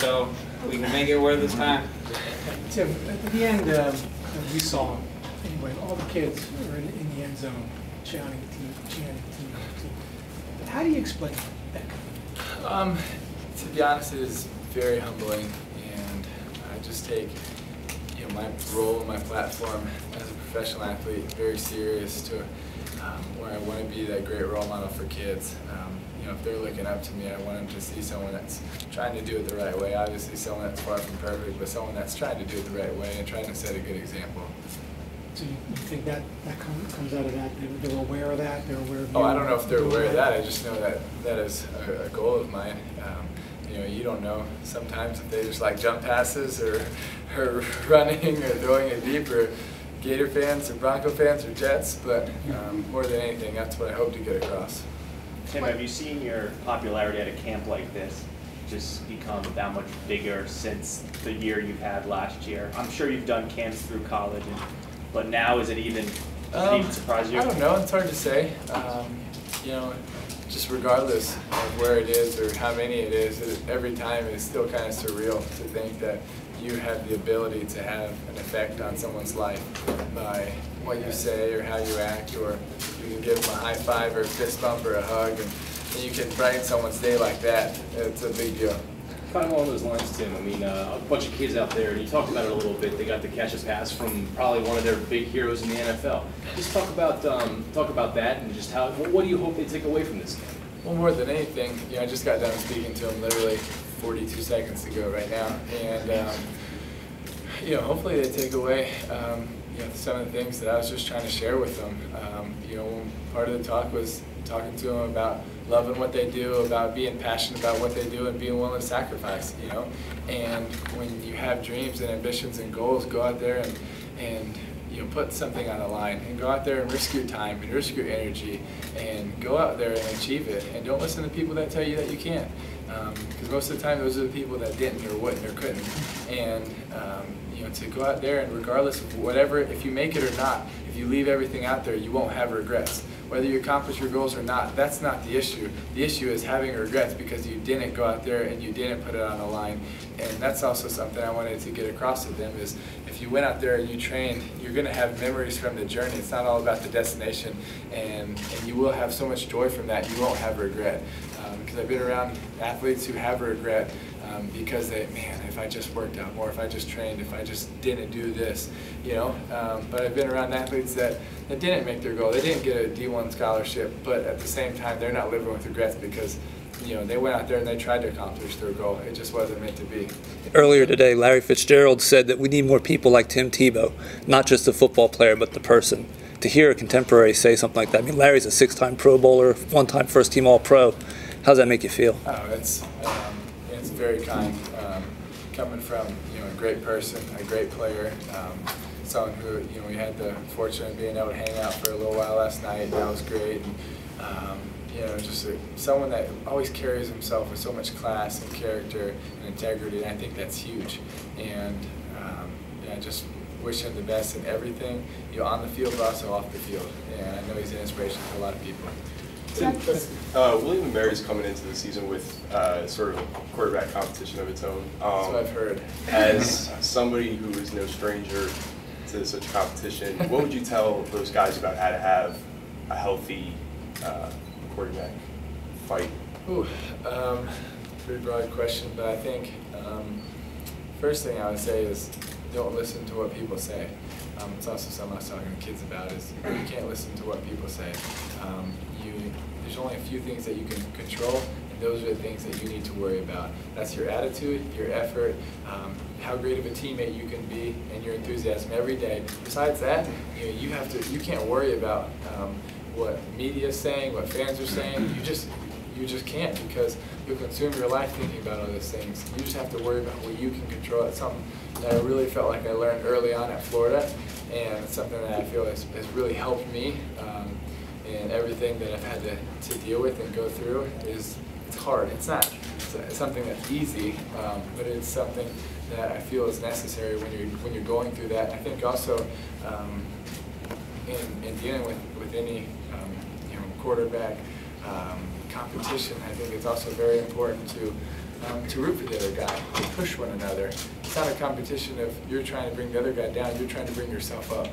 so we can make it worth his time. Tim, at the end, we saw, anyway, all the kids were in the end zone chanting team. How do you explain that? To be honest, it is very humbling, and I just take my role and my platform as a professional athlete very serious to where I want to be that great role model for kids. If they're looking up to me, I want them to see someone that's trying to do it the right way. Obviously someone that's far from perfect, but someone that's trying to do it the right way and trying to set a good example. So you think that comes out of that? They're aware of that? They're aware of you? Oh, I don't know if they're aware of that. I just know that that is a goal of mine. You don't know sometimes if they just like jump passes or running or throwing it deep, or Gator fans or Bronco fans or Jets, but more than anything, that's what I hope to get across. Tim, have you seen your popularity at a camp like this just become that much bigger since the year you've had last year? I'm sure you've done camps through college, but now is it even surprise you? I don't know. It's hard to say. Just regardless of where it is or how many it is, every time it's still kind of surreal to think that you have the ability to have an effect on someone's life by what you say or how you act, or you can give them a high five or a fist bump or a hug, and you can brighten someone's day like that. It's a big deal. Kind of along those lines, Tim. I mean, a bunch of kids out there, and you talked about it a little bit. They got the catch a pass from probably one of their big heroes in the NFL. Just talk about that, and just what do you hope they take away from this game? Well, more than anything, I just got done speaking to them literally 42 seconds ago right now, and hopefully they take away some of the things that I was just trying to share with them. Part of the talk was talking to them about loving what they do, about being passionate about what they do, and being willing to sacrifice. And when you have dreams and ambitions and goals, go out there and put something on the line, and go out there and risk your time and risk your energy, and go out there and achieve it. And don't listen to people that tell you that you can't, because most of the time those are the people that didn't or wouldn't or couldn't. And to go out there, and regardless of whatever, if you make it or not, if you leave everything out there, you won't have regrets. Whether you accomplish your goals or not, that's not the issue. The issue is having regrets because you didn't go out there and you didn't put it on the line. And that's also something I wanted to get across to them, is if you went out there and you trained, you're going to have memories from the journey. It's not all about the destination, and you will have so much joy from that. You won't have regret. Because I've been around athletes who have regret because if I just worked out more, if I just trained, if I just didn't do this, but I've been around athletes that didn't make their goal. They didn't get a D1 scholarship, but at the same time, they're not living with regrets because they went out there and they tried to accomplish their goal. It just wasn't meant to be. Earlier today, Larry Fitzgerald said that we need more people like Tim Tebow, not just the football player, but the person. To hear a contemporary say something like that, I mean, Larry's a 6-time Pro Bowler, 1-time first-team All-Pro. How does that make you feel? Oh, it's very kind, coming from a great person, a great player, someone who we had the fortune of being able to hang out for a little while last night. That was great. And, just someone that always carries himself with so much class and character and integrity. And I think that's huge. And I just wish him the best in everything, on the field, but also off the field. And I know he's an inspiration for a lot of people. William & Mary's coming into the season with sort of a quarterback competition of its own. That's what I've heard. As somebody who is no stranger to such competition, what would you tell those guys about how to have a healthy quarterback fight? Ooh, pretty broad question, but I think first thing I would say is don't listen to what people say. It's also something I was talking to kids about, is you can't listen to what people say. There's only a few things that you can control, and those are the things that you need to worry about. That's your attitude, your effort, how great of a teammate you can be, and your enthusiasm every day. Besides that, you can't worry about what media is saying, what fans are saying. You just can't, because you'll consume your life thinking about all those things. You just have to worry about what you can control. It's something that I really felt like I learned early on at Florida, and it's something that I feel has really helped me. And everything that I've had to deal with and go through it's hard. It's not something that's easy, but it's something that I feel is necessary when you're going through that. And I think also in dealing with any quarterback competition, I think it's also very important to to root for the other guy, to push one another. It's not a competition of you're trying to bring the other guy down, you're trying to bring yourself up.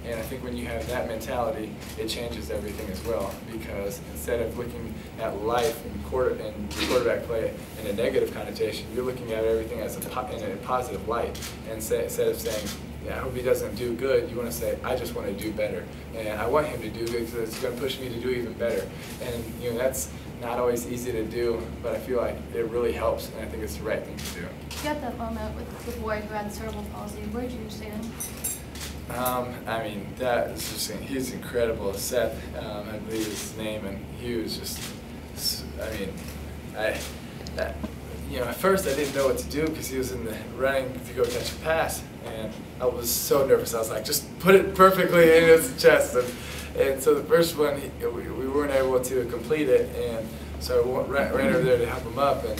And I think when you have that mentality, it changes everything as well, because instead of looking at life and quarterback play in a negative connotation, you're looking at everything as in a positive light. And instead of saying, yeah, I hope he doesn't do good, you want to say, I just want to do better. And I want him to do good because it's going to push me to do even better. And you know, that's not always easy to do, but I feel like it really helps, and I think it's the right thing to do. You had that moment with the boy who had cerebral palsy. What did you say to him? I mean, that is just, he's incredible. Seth, I believe his name, and he was just, I mean, you know, at first I didn't know what to do because he was in the running to go catch a pass, and I was so nervous. I was like, just put it perfectly in his chest. And so the first one, we weren't able to complete it, and so I ran over there to help him up, and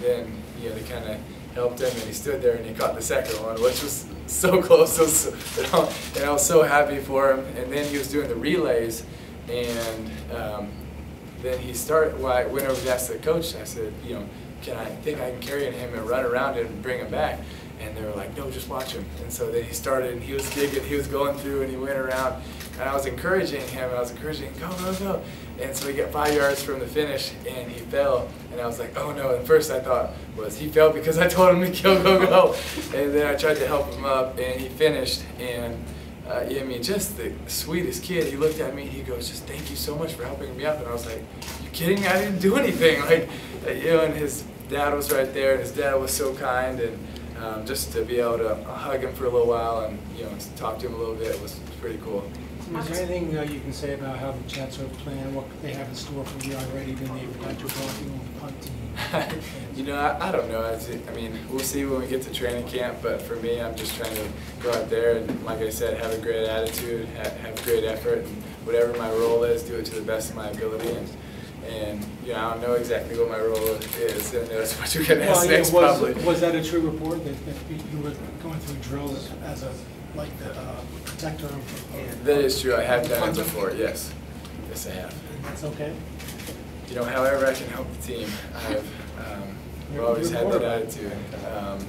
then, you know, they kind of helped him, and he stood there and he caught the second one, which was so close. And I was so happy for him. And then he was doing the relays, and then he started. Well, I went over to ask the coach. I said, you know, I think I can carry him and run around him and bring him back? And they were like, no, just watch him. And so then he started, and he was digging, he was going through, and he went around. And I was encouraging him, and I was encouraging him, go, go, go. And so he got 5 yards from the finish, and he fell. And I was like, oh no. And first I thought, was he fell because I told him to go, go, go. And then I tried to help him up, and he finished. And I mean, just the sweetest kid. He looked at me, and he goes, just thank you so much for helping me up. And I was like, you kidding me? I didn't do anything. Like, you know, and his dad was right there, and his dad was so kind. And just to be able to hug him for a little while and, you know, talk to him a little bit was pretty cool. Is there anything you can say about how the Jets are playing, what they have in store for you already? Then they've got your blocking on the punt team. You know, I don't know. I mean, we'll see when we get to training camp, but for me, I'm just trying to go out there and, like I said, have a great attitude, have great effort, and whatever my role is, do it to the best of my ability. And you know, I don't know exactly what my role is, and that's what you're going to ask next, probably. Was that a true report that you were going through drills as a, like the protector of That is true. I have done it before, yes. Yes, I have. And that's okay? You know, however I can help the team, I've always had that attitude, and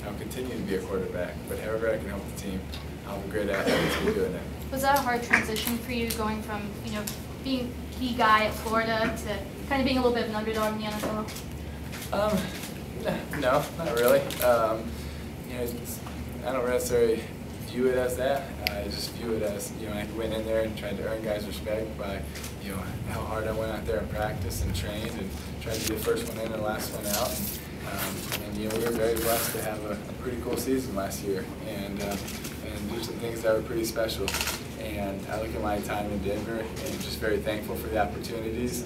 I'll continue to be a quarterback, but however I can help the team, I'll have a great attitude doing it. Was that a hard transition for you, going from, you know, being key guy at Florida to kind of being a little bit of an underdog in the NFL? No, not really. You know, I don't necessarily view it as that. I just view it as, you know, I went in there and tried to earn guys' respect by, you know, how hard I went out there and practiced and trained and tried to be the first one in and the last one out. And you know, we were very blessed to have a pretty cool season last year and do some things that were pretty special. And I look at my time in Denver and just very thankful for the opportunities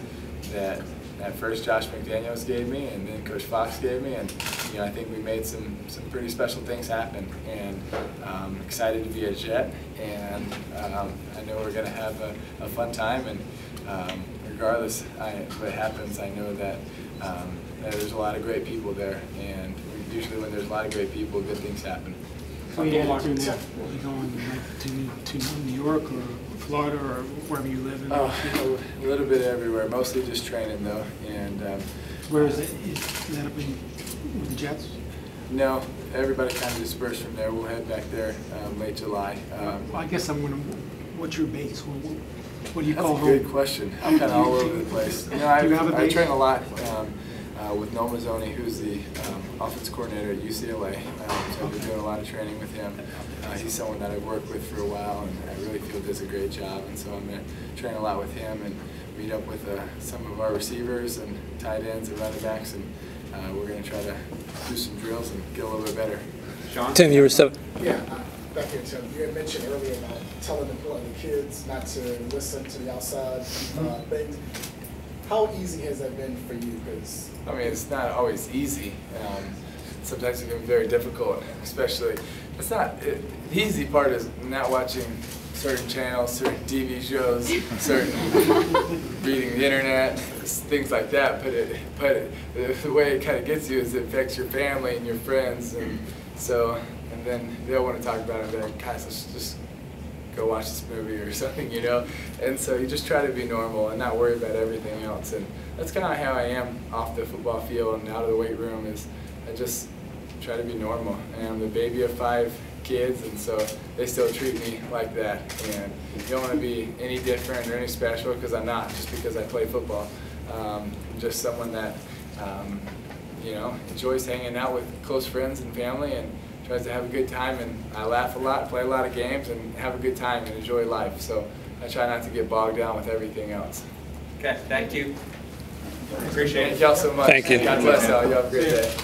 that at first Josh McDaniels gave me and then Coach Fox gave me, and you know, I think we made some pretty special things happen, and I'm excited to be a Jet, and I know we're going to have a fun time, and regardless what happens, I know that there's a lot of great people there, and usually when there's a lot of great people, good things happen. So you had to now, are you going like to New York or Florida or wherever you live in? Oh, a little bit everywhere, mostly just training though. And where is it? Is that up in with the Jets? No, everybody kind of dispersed from there. We'll head back there late July. Well, I guess I'm going to. What's your base? What do you call home? That's a good question. I'm kind of all over the place. You know, I train a lot with Noah Mazzoni, who's the offense coordinator at UCLA. So I've been doing a lot of training with him. He's someone that I've worked with for a while, and I really feel does a great job. And so I'm going to train a lot with him and meet up with some of our receivers and tight ends and running backs, and we're going to try to do some drills and get a little bit better. Sean? Tim, you were so. Yeah, back here, Tim. You had mentioned earlier about telling the kids not to listen to the outside things. How easy has that been for you? Because I mean, it's not always easy. Sometimes it can be very difficult, especially. It's not. The easy part is not watching certain channels, certain TV shows, certain reading the internet, things like that. But the way it kind of gets you is it affects your family and your friends, and so and then they'll want to talk about it. But guys, let's just go watch this movie or something, you know. And so you just try to be normal and not worry about everything else. And that's kind of how I am off the football field and out of the weight room. Is I just try to be normal. And I'm the baby of 5 kids, and so they still treat me like that. And you don't want to be any different or any special, because I'm not, just because I play football. I'm just someone that you know, enjoys hanging out with close friends and family, and tries to have a good time. And I laugh a lot, play a lot of games, and have a good time and enjoy life. So I try not to get bogged down with everything else. Okay, thank you. Appreciate it. Thank y'all so much. Thank you. God bless y'all. You have a great day.